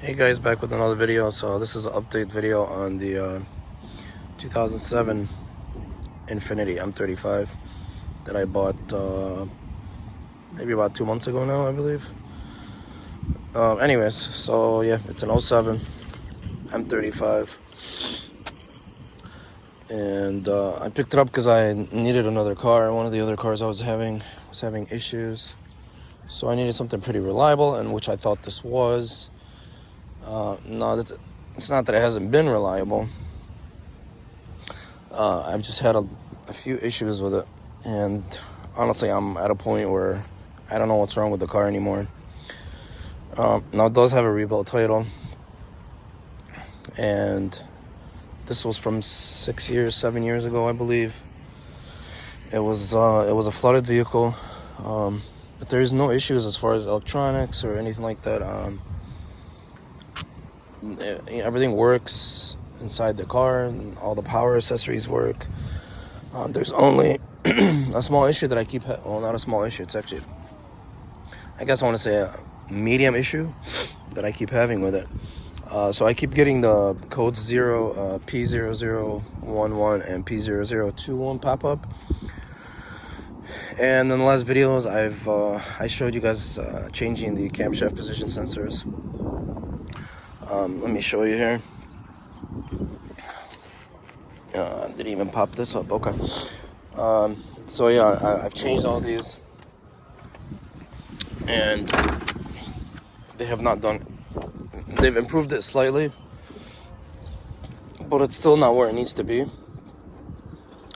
Hey guys, back with another video. So this is an update video on the 2007 Infiniti M35 that I bought maybe about 2 months ago now, I believe. Anyways, so yeah, it's an 07 M35, and I picked it up because I needed another car. One of the other cars I was having issues, so I needed something pretty reliable, and which I thought this was. No, it's not that it hasn't been reliable. I've just had a few issues with it, and honestly, I'm at a point where I don't know what's wrong with the car anymore. Now, it does have a rebuilt title, and this was from 7 years ago, I believe. It was a flooded vehicle, but there's no issues as far as electronics or anything like that. Everything works inside the car, and all the power accessories work. There's only a small issue that I keep well, not a small issue, it's actually, I guess I want to say a medium issue that I keep having with it. So I keep getting the codes p0011 and p0021 pop up. And in the last videos, I showed you guys changing the camshaft position sensors. Let me show you here. Didn't even pop this up. Okay. So yeah, I've changed all these, and they have not done. They've improved it slightly, but it's still not where it needs to be.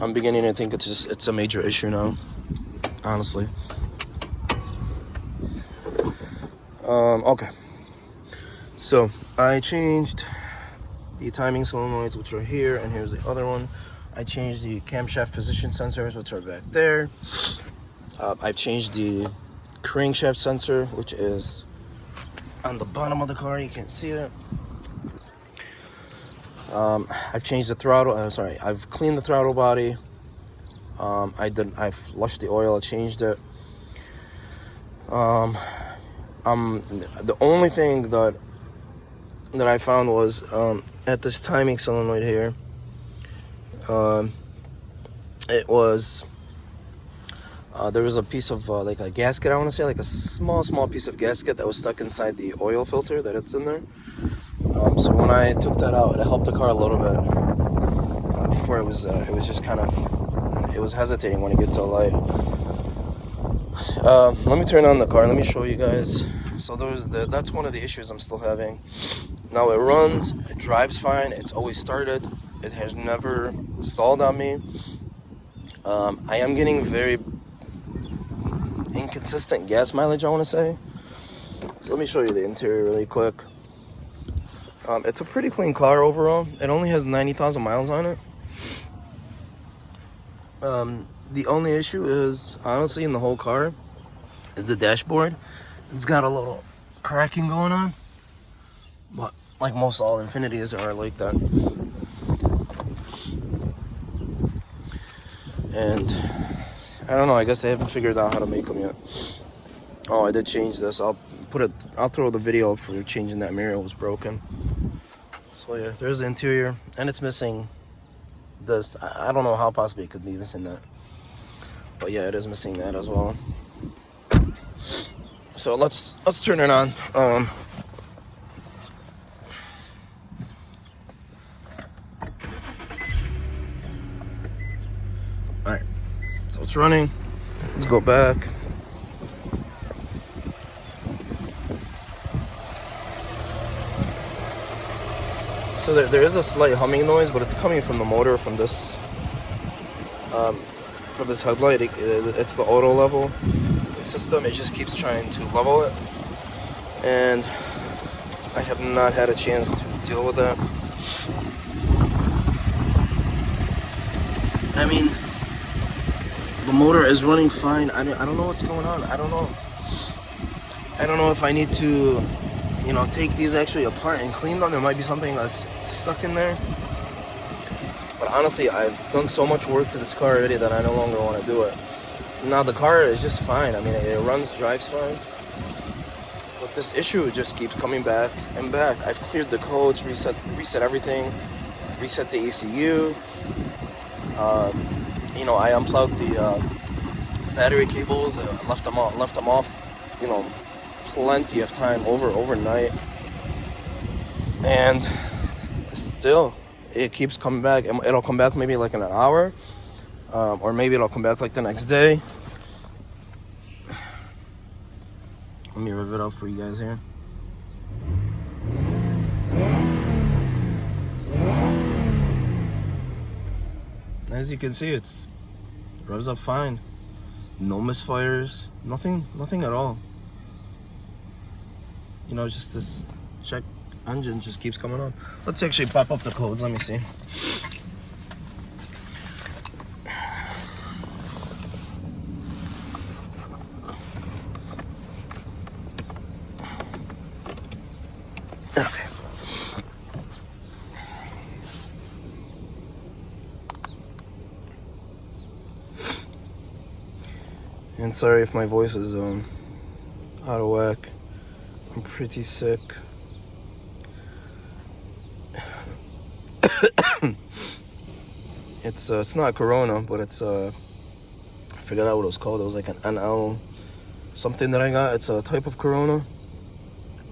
I'm beginning to think it's a major issue now, honestly. Okay. So I changed the timing solenoids, which are here, and here's the other one. I changed the camshaft position sensors, which are back there. I've changed the crankshaft sensor, which is on the bottom of the car. You can't see it. I've changed the throttle. I've cleaned the throttle body. I flushed the oil. I changed it. The only thing that I found was at this timing solenoid here. It was there was a piece of like a gasket, I want to say, like a small piece of gasket that was stuck inside the oil filter that it's in there. So when I took that out, it helped the car a little bit. Before it was just kind of, it was hesitating when it get to a light. Let me turn on the car. Let me show you guys. So that's one of the issues I'm still having. Now it runs, it drives fine, it's always started, it has never stalled on me. I am getting very inconsistent gas mileage, I want to say. So let me show you the interior really quick. It's a pretty clean car overall. It only has 90,000 miles on it. The only issue is, honestly, in the whole car, is the dashboard. It's got a little cracking going on, but like most all Infinitis are like that. And I don't know, I guess they haven't figured out how to make them yet. Oh, I did change this. I'll throw the video up for changing that mirror. It was broken. So yeah, there's the interior, and it's missing this. I don't know how possibly it could be missing that, but yeah, it is missing that as well. So let's turn it on. All right, so it's running. Let's go back. So there is a slight humming noise, but it's coming from the motor, from this headlight. It's the auto level system. It just keeps trying to level it, and I have not had a chance to deal with that. I mean, the motor is running fine. I don't know what's going on. I don't know if I need to, take these actually apart and clean them. There might be something that's stuck in there. But honestly, I've done so much work to this car already that I no longer want to do it. Now the car is just fine. I mean, it runs, drives fine. But But this issue just keeps coming back and back. I've cleared the codes, reset everything, reset the ECU. You know, I unplugged the battery cables, left them off. You know, plenty of time overnight, and still it keeps coming back. It'll come back maybe like in an hour, or maybe it'll come back like the next day. Let me rev it up for you guys here. As you can see, it revs up fine. No misfires, nothing at all. You know, just this check engine just keeps coming on. Let's actually pop up the codes. Let me see. Okay. And sorry if my voice is out of whack. I'm pretty sick. It's not Corona, but it's I forgot what it was called. It was like an NL something that I got. It's a type of Corona,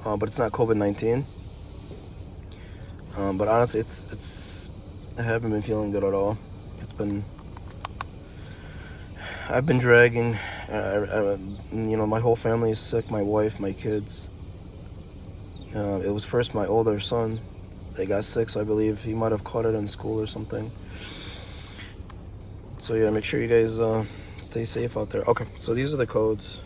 but it's not COVID-19. But honestly, I haven't been feeling good at all. I've been dragging. You know, my whole family is sick. My wife, my kids. It was first my older son. They got sick, so I believe he might have caught it in school or something. So yeah, make sure you guys stay safe out there. Okay, so these are the codes.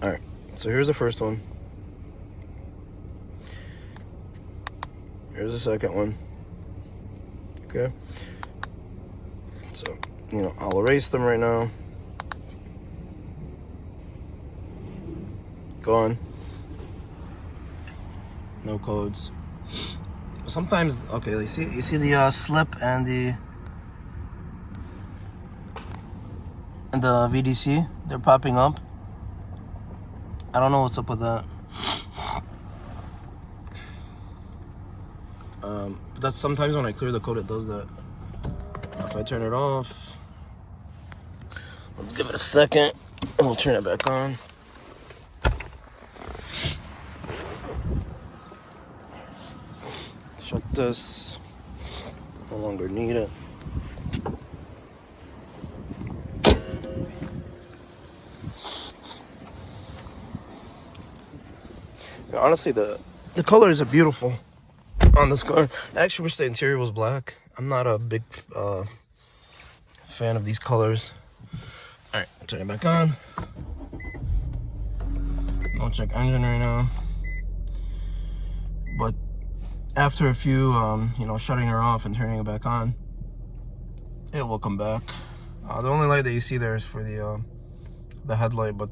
All right, so here's the first one. Here's the second one. Okay. So, you know, I'll erase them right now. Gone. No codes. Sometimes, okay, you see the slip and the VDC, they're popping up. I don't know what's up with that. But that's sometimes when I clear the code, it does that. If I turn it off, let's give it a second, and we'll turn it back on. Shut this. No longer need it. And honestly, the colors are beautiful on this car. I actually wish the interior was black. I'm not a big fan of these colors. All right, turn it back on. No check engine right now. But after a few, you know, shutting her off and turning it back on, it will come back. The only light that you see there is for the headlight, but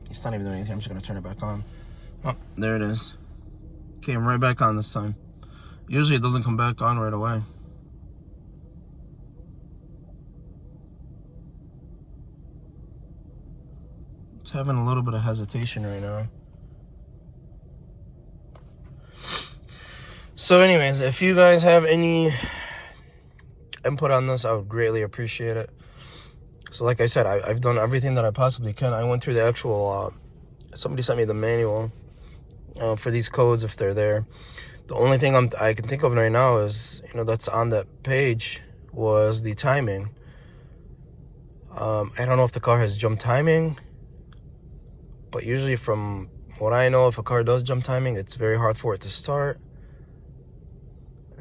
it's not even doing anything. I'm just gonna turn it back on. Oh, there it is. Came right back on this time. Usually it doesn't come back on right away. It's having a little bit of hesitation right now. So anyways, if you guys have any input on this, I would greatly appreciate it. So like I said, I've done everything that I possibly can. I went through the actual, somebody sent me the manual for these codes if they're there. The only thing I can think of right now is, you know, that's on that page was the timing. I don't know if the car has jump timing, but usually from what I know, if a car does jump timing, it's very hard for it to start.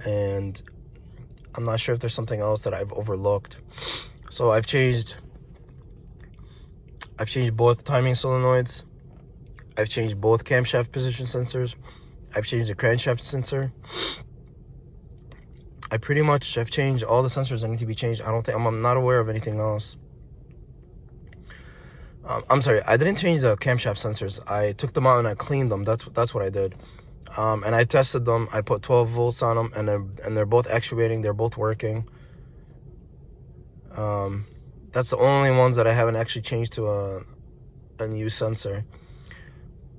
And I'm not sure if there's something else that I've overlooked. So I've changed both timing solenoids. I've changed both camshaft position sensors. I've changed the crankshaft sensor. I've changed all the sensors that need to be changed. I'm not aware of anything else. I'm sorry, I didn't change the camshaft sensors. I took them out and I cleaned them. That's what I did. And I tested them. I put 12 volts on them, and they're both actuating. They're both working. That's the only ones that I haven't actually changed to unused sensor.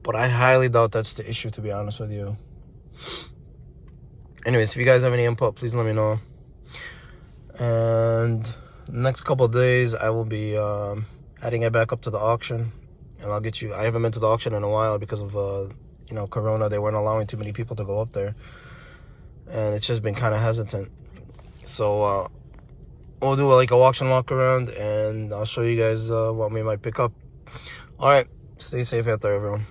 But I highly doubt that's the issue, to be honest with you. Anyways, if you guys have any input, please let me know. And next couple of days, I will be adding it back up to the auction. And I'll get you, I haven't been to the auction in a while because of, you know, Corona. They weren't allowing too many people to go up there. And it's just been kind of hesitant. So we'll do like a auction walk around, and I'll show you guys what we might pick up. All right, stay safe out there, everyone.